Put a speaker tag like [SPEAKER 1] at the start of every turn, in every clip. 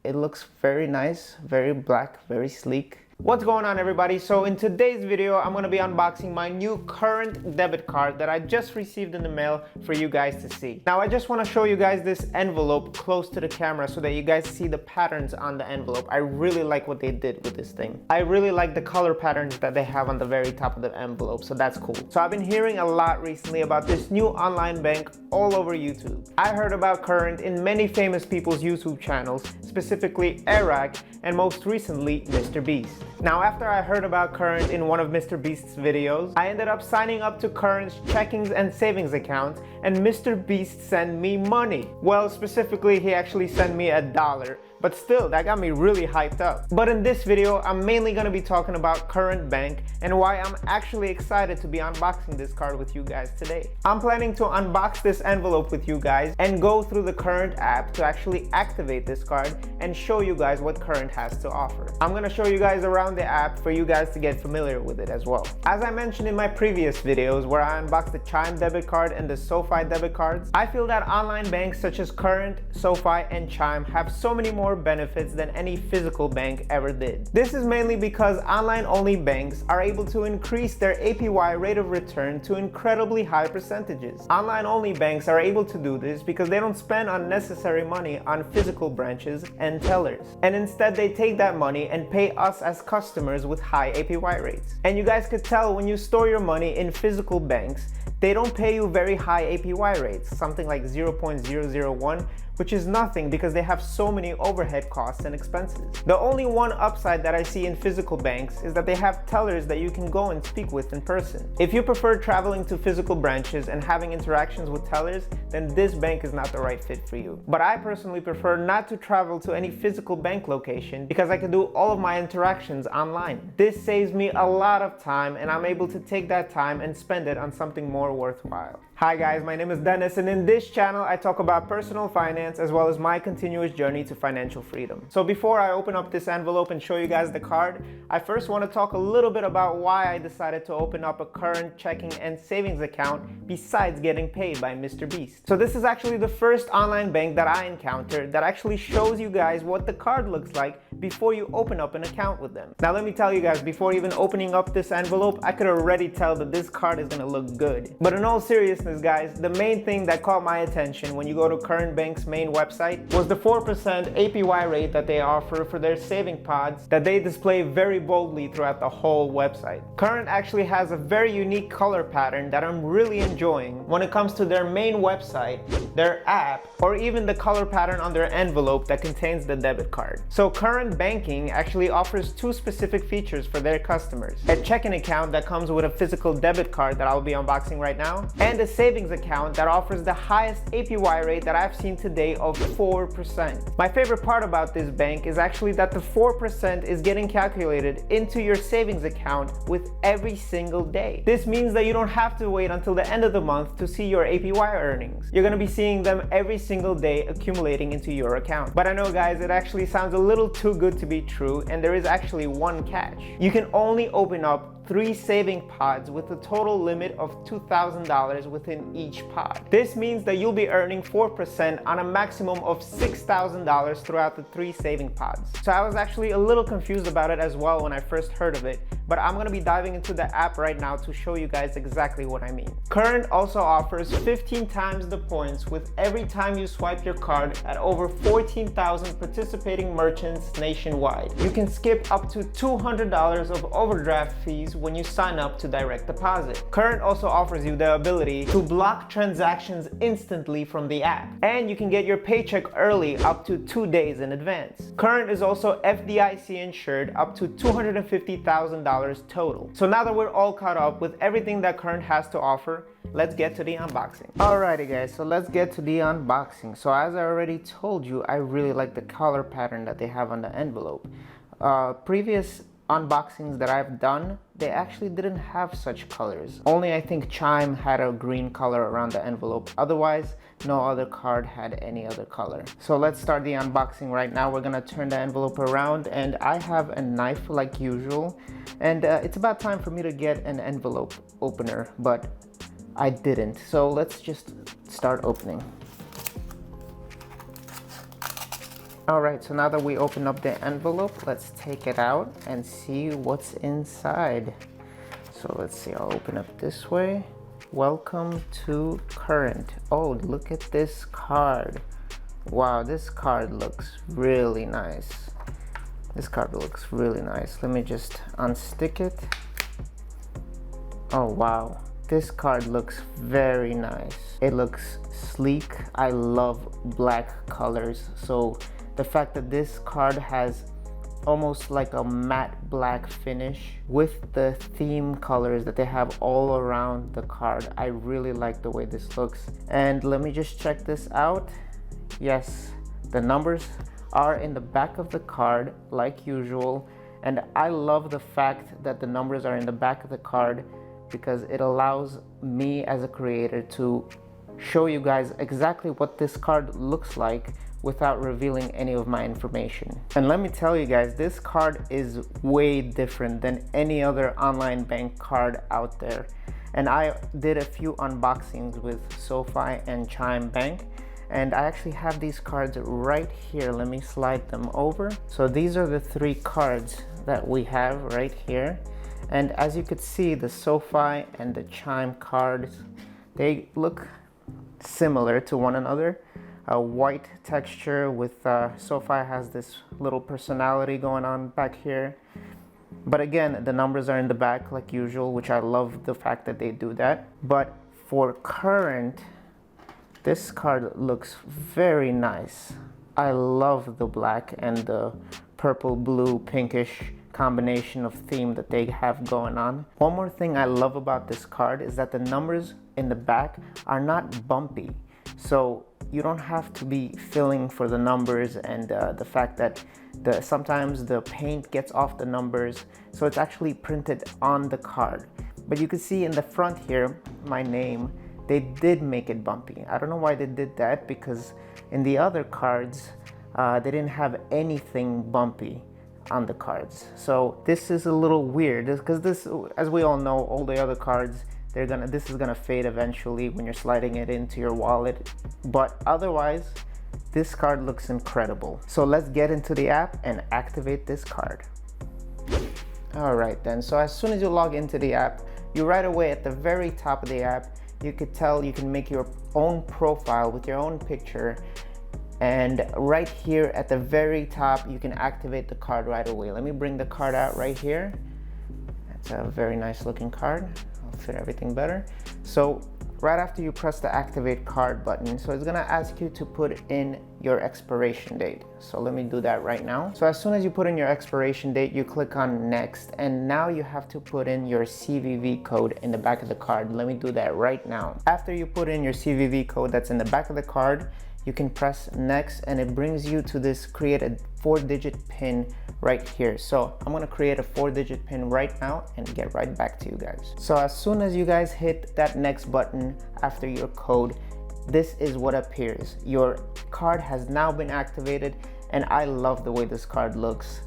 [SPEAKER 1] it looks very nice, very black, very sleek. What's going on, everybody? So in today's video, I'm going to be unboxing my new current debit card that I just received in the mail for you guys to see. Now, I just want to show you guys this envelope close to the camera so that you guys see the patterns on the envelope. I really like what they did with this thing. I really like the color patterns that they have on the very top of the envelope, so that's cool. So I've been hearing a lot recently about this new online bank all over YouTube. I heard about Current in many famous people's YouTube channels, specifically Eric and most recently Mr. Beast. Now, after I heard about Current in one of Mr. Beast's videos, I ended up signing up to Current's checkings and savings account, and Mr. Beast sent me money. Well, specifically, he actually sent me $1, but still, that got me really hyped up. But in this video, I'm mainly going to be talking about Current Bank and why I'm actually excited to be unboxing this card with you guys today. I'm planning to unbox this envelope with you guys and go through the Current app to actually activate this card and show you guys what Current has to offer. I'm going to show you guys around the app for you guys to get familiar with it as well. As I mentioned in my previous videos where I unboxed the Chime debit card and the SoFi debit cards, I feel that online banks such as Current, SoFi, and Chime have so many more benefits than any physical bank ever did. This is mainly because online-only banks are able to increase their APY rate of return to incredibly high percentages. Online-only banks are able to do this because they don't spend unnecessary money on physical branches and tellers, and instead they take that money and pay us as customers with high APY rates. And you guys could tell when you store your money in physical banks, they don't pay you very high APY rates, something like 0.001, which is nothing because they have so many overhead costs and expenses. The only one upside that I see in physical banks is that they have tellers that you can go and speak with in person. If you prefer traveling to physical branches and having interactions with tellers, then this bank is not the right fit for you. But I personally prefer not to travel to any physical bank location because I can do all of my interactions online. This saves me a lot of time and I'm able to take that time and spend it on something more worthwhile. Hi guys, my name is Dennis, and in this channel I talk about personal finance as well as my continuous journey to financial freedom. So before I open up this envelope and show you guys the card, I first want to talk a little bit about why I decided to open up a Current checking and savings account besides getting paid by Mr. Beast. So this is actually the first online bank that I encountered that actually shows you guys what the card looks like before you open up an account with them. Now let me tell you guys, before even opening up this envelope, I could already tell that this card is gonna look good. But in all seriousness, guys, the main thing that caught my attention when you go to Current Bank's main website was the 4% APY rate that they offer for their saving pods that they display very boldly throughout the whole website. Current actually has a very unique color pattern that I'm really enjoying when it comes to their main website, their app, or even the color pattern on their envelope that contains the debit card. So Current Banking actually offers two specific features for their customers: a checking account that comes with a physical debit card that I'll be unboxing right now, and a savings account that offers the highest APY rate that I've seen today of 4%. My favorite part about this bank is actually that the 4% is getting calculated into your savings account with every single day. This means that you don't have to wait until the end of the month to see your APY earnings. You're going to be seeing them every single day accumulating into your account. But I know, guys, it actually sounds a little too good to be true, and there is actually one catch. You can only open up 3 saving pods with a total limit of $2,000 within each pod. This means that you'll be earning 4% on a maximum of $6,000 throughout the 3 saving pods. So I was actually a little confused about it as well when I first heard of it, but I'm going to be diving into the app right now to show you guys exactly what I mean. Current also offers 15 times the points with every time you swipe your card at over 14,000 participating merchants nationwide. You can skip up to $200 of overdraft fees when you sign up to direct deposit. Current also offers you the ability to block transactions instantly from the app, and you can get your paycheck early up to 2 days in advance. Current is also FDIC insured up to $250,000 total. So now that we're all caught up with everything that Current has to offer, let's get to the unboxing. Alrighty guys, so let's get to the unboxing. So as I already told you, I really like the color pattern that they have on the envelope. Previous unboxings that I've done, they actually didn't have such colors. Only I think Chime had a green color around the envelope. Otherwise, no other card had any other color. So let's start the unboxing right now. We're gonna turn the envelope around, and I have a knife like usual. And it's about time for me to get an envelope opener, but I didn't. So let's just start opening. All right, so now that we open up the envelope, let's take it out and see what's inside. So let's see, I'll open up this way. Welcome to Current. Oh, look at this card. Wow, this card looks really nice. This card looks really nice. Let me just unstick it. Oh, wow. This card looks very nice. It looks sleek. I love black colors. So the fact that this card has almost like a matte black finish with the theme colors that they have all around the card, I really like the way this looks. And let me just check this out. Yes, the numbers are in the back of the card like usual. And I love the fact that the numbers are in the back of the card because it allows me as a creator to show you guys exactly what this card looks like without revealing any of my information. And let me tell you guys, this card is way different than any other online bank card out there. And I did a few unboxings with SoFi and Chime Bank, and I actually have these cards right here. Let me slide them over. So these are the three cards that we have right here. And as you could see, the SoFi and the Chime cards, they look similar to one another. A white texture with SoFi has this little personality going on back here. But again, the numbers are in the back like usual, which I love the fact that they do that. But for Current, this card looks very nice. I love the black and the purple, blue, pinkish combination of theme that they have going on. One more thing I love about this card is that the numbers in the back are not bumpy. So you don't have to be filling for the numbers, and the fact that sometimes the paint gets off the numbers. So it's actually printed on the card. But you can see in the front here, my name, they did make it bumpy. I don't know why they did that, because in the other cards, they didn't have anything bumpy on the cards. So this is a little weird because this, as we all know, all the other cards, this is gonna fade eventually when you're sliding it into your wallet. But otherwise, this card looks incredible. So let's get into the app and activate this card. All right then, so as soon as you log into the app, you right away at the very top of the app, you could tell you can make your own profile with your own picture. And right here at the very top, you can activate the card right away. Let me bring the card out right here. That's a very nice looking card. I'll fit everything better. So right after you press the activate card button, so it's gonna ask you to put in your expiration date. So let me do that right now. So as soon as you put in your expiration date, you click on next, and now you have to put in your CVV code in the back of the card. Let me do that right now. After you put in your CVV code that's in the back of the card, you can press next, and it brings you to this create a 4-digit pin right here. So I'm gonna create a 4-digit pin right now and get right back to you guys. So as soon as you guys hit that next button after your code, this is what appears. Your card has now been activated, and I love the way this card looks.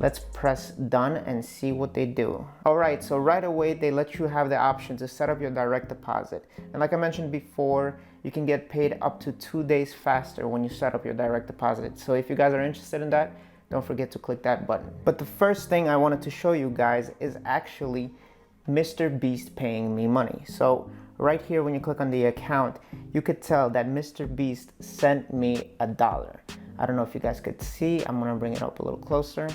[SPEAKER 1] Let's press done and see what they do. All right, so right away they let you have the option to set up your direct deposit. And like I mentioned before, you can get paid up to 2 days faster when you set up your direct deposit. So if you guys are interested in that, don't forget to click that button. But the first thing I wanted to show you guys is actually Mr. Beast paying me money. So right here, when you click on the account, you could tell that Mr. Beast sent me $1. I don't know if you guys could see. I'm gonna bring it up a little closer.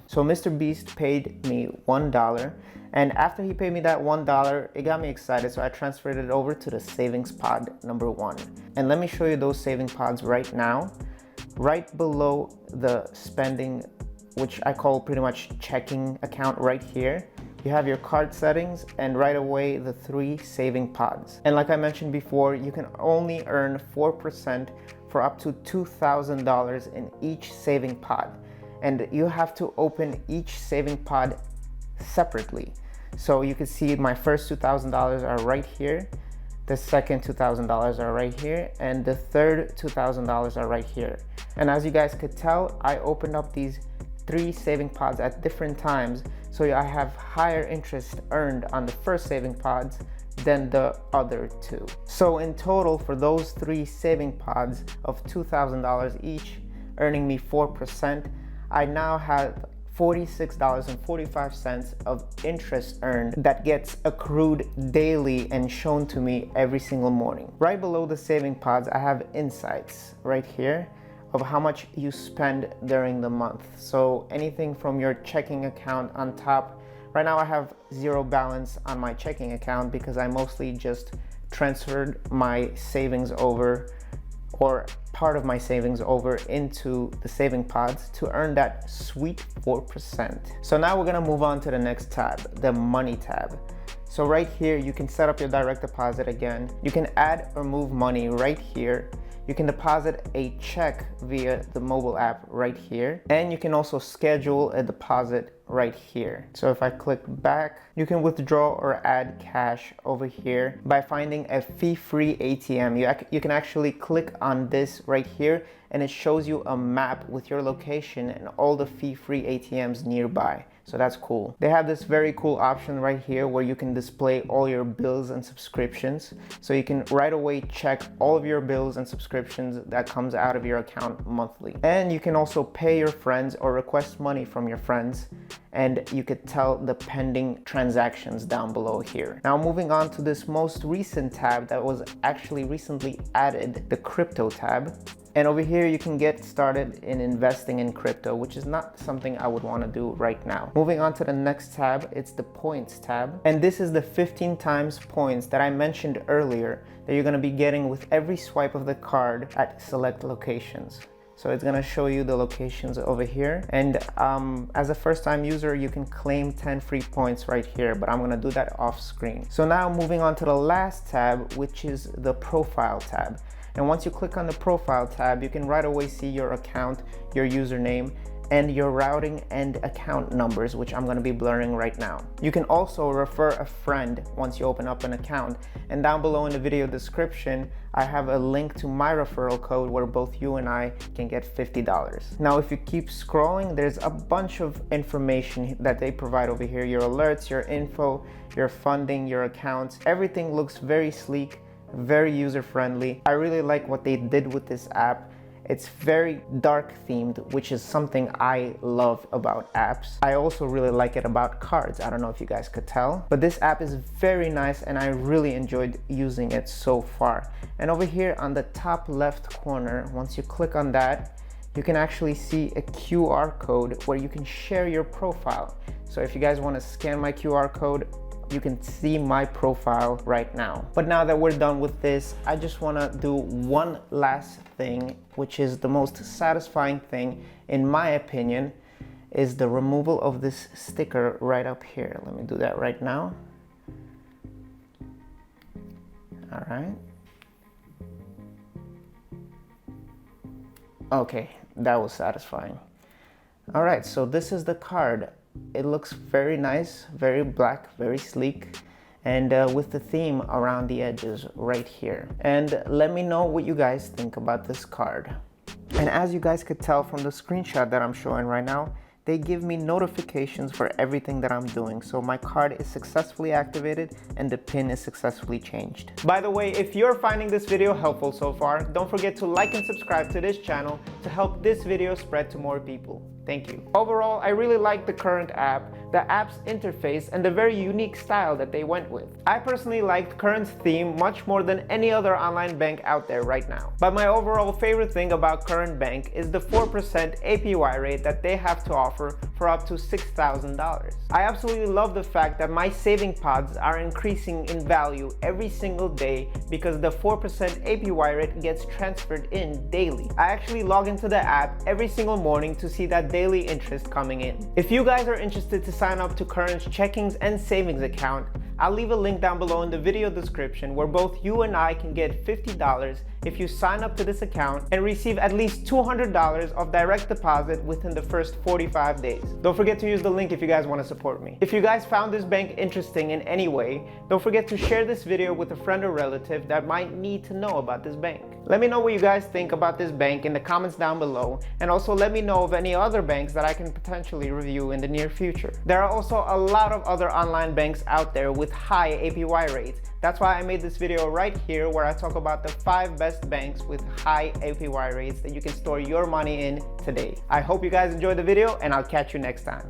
[SPEAKER 1] So Mr. Beast paid me $1, and after he paid me that $1, it got me excited, so I transferred it over to the savings pod number 1. And let me show you those saving pods right now. Right below the spending, which I call pretty much checking account right here, you have your card settings, and right away the 3 saving pods. And like I mentioned before, you can only earn 4% for up to $2,000 in each saving pod. And you have to open each saving pod separately. So you can see my first $2,000 are right here, the second $2,000 are right here, and the third $2,000 are right here. And as you guys could tell, I opened up these 3 saving pods at different times, so I have higher interest earned on the first saving pods than the other 2. So in total, for those 3 saving pods of $2,000 each, earning me 4%, I now have $46.45 of interest earned that gets accrued daily and shown to me every single morning. Right below the saving pods, I have insights right here of how much you spend during the month. So anything from your checking account on top. Right now I have zero balance on my checking account because I mostly just transferred my savings over, or part of my savings over, into the saving pods to earn that sweet 4%. So now we're gonna move on to the next tab, the money tab. So right here, you can set up your direct deposit again. You can add or move money right here. You can deposit a check via the mobile app right here. And you can also schedule a deposit right here. So if I click back, you can withdraw or add cash over here by finding a fee-free ATM. You can actually click on this right here and it shows you a map with your location and all the fee-free ATMs nearby. So that's cool. They have this very cool option right here where you can display all your bills and subscriptions. So you can right away check all of your bills and subscriptions that comes out of your account monthly. And you can also pay your friends or request money from your friends. And you could tell the pending transactions down below here. Now moving on to this most recent tab that was actually recently added, the crypto tab. And over here you can get started in investing in crypto, which is not something I would want to do right now. Moving on to the next tab, it's the points tab. And this is the 15 times points that I mentioned earlier that you're going to be getting with every swipe of the card at select locations. So it's gonna show you the locations over here. And as a first-time user, you can claim 10 free points right here, but I'm gonna do that off screen. So now moving on to the last tab, which is the profile tab. And once you click on the profile tab, you can right away see your account, your username, and your routing and account numbers, which I'm gonna be blurring right now. You can also refer a friend once you open up an account. And down below in the video description, I have a link to my referral code where both you and I can get $50. Now, if you keep scrolling, there's a bunch of information that they provide over here. Your alerts, your info, your funding, your accounts. Everything looks very sleek, very user-friendly. I really like what they did with this app. It's very dark themed, which is something I love about apps. I also really like it about cards. I don't know if you guys could tell, but this app is very nice and I really enjoyed using it so far. And over here on the top left corner, once you click on that, you can actually see a QR code where you can share your profile. So if you guys want to scan my QR code, you can see my profile right now. But now that we're done with this, I just want to do one last thing, which is the most satisfying thing, in my opinion, is the removal of this sticker right up here. Let me do that right now. All right. Okay, that was satisfying. All right, so this is the card. It looks very nice, very black, very sleek, and with the theme around the edges right here. And let me know what you guys think about this card. And as you guys could tell from the screenshot that I'm showing right now, they give me notifications for everything that I'm doing. So my card is successfully activated and the pin is successfully changed. By the way, if you're finding this video helpful so far, don't forget to like and subscribe to this channel to help this video spread to more people. Thank you. Overall, I really like the current app, the app's interface, and the very unique style that they went with. I personally liked Current's theme much more than any other online bank out there right now. But my overall favorite thing about Current Bank is the 4% APY rate that they have to offer for up to $6,000. I absolutely love the fact that my saving pods are increasing in value every single day because the 4% APY rate gets transferred in daily. I actually log into the app every single morning to see that daily interest coming in. If you guys are interested to sign up to Current's checkings and savings account, I'll leave a link down below in the video description where both you and I can get $50 if you sign up to this account and receive at least $200 of direct deposit within the first 45 days. Don't forget to use the link if you guys want to support me. If you guys found this bank interesting in any way, don't forget to share this video with a friend or relative that might need to know about this bank. Let me know what you guys think about this bank in the comments down below, and also let me know of any other banks that I can potentially review in the near future. There are also a lot of other online banks out there with high APY rates That's why I made this video right here where I talk about the 5 best banks with high APY rates that you can store your money in today. I hope you guys enjoyed the video, and I'll catch you next time.